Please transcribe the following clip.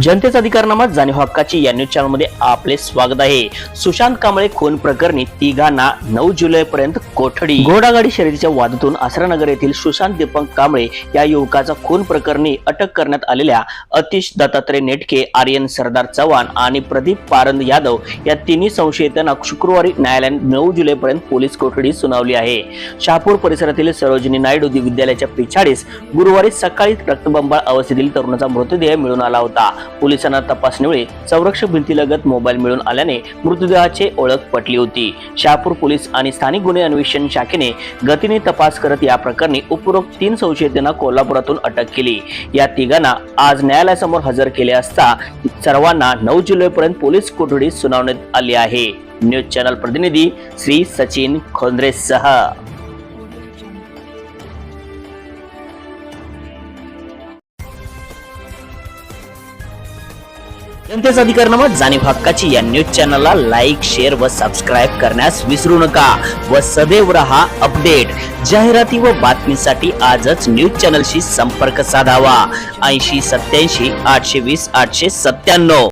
जनतेचा अधिकारनामा जाणीव हक्काची या न्यूज चॅनल मध्ये आपले स्वागत आहे। सुशांत कांबळे खून प्रकरणी तिघांना 9 जुलैपर्यंत कोठडी। घोडागाडी शर्यतीच्या वादातून आसरानगर येथील सुशांत दीपक कांबळे या युवकाचा खून प्रकरणी अटक करण्यात आलेल्या अतिश दत्तात्रय नेटके, आर्यन सरदार चव्हाण आणि प्रदीप पारंद यादव या तिन्ही संशयितांना शुक्रवारी न्यायालयाने 9 जुलैपर्यंत पोलीस कोठडी सुनावली आहे। शहापूर परिसरातील सरोजिनी नायडू विद्यालयाच्या पिछाडीस गुरुवारी सकाळी रक्तबंबाळ अवस्थेतील तरुणाचा मृतदेह मिळून आला होता। पोलिसांना तपासणीवेळी संरक्षक भिंतीलगत मोबाईल मिळून आल्याने मृतदेहाची ओळख पटली होती। शहापूर पोलीस आणि स्थानिक गुन्हे अन्वेषण शाखेने गतीने तपास करत या प्रकरणी उपरोक्त 3 संशयितांना कोल्हापुरातून अटक केली। या तिघांना आज न्यायालयासमोर हजर केले असता सर्वांना 9 जुलैपर्यंत पोलीस कोठडी सुनावण्यात आली आहे। न्यूज चॅनल प्रतिनिधी श्री सचिन खोंद्रेसह जनतेचा अधिकारनामा जाणीव हक्काची या न्यूज चॅनलला लाईक, शेअर व सबस्क्राईब करण्यास विसरू नका व सदैव रहा अपडेट। जाहिराती व बातमीसाठी आजच न्यूज चॅनलशी संपर्क साधावा। 80 87 820 897।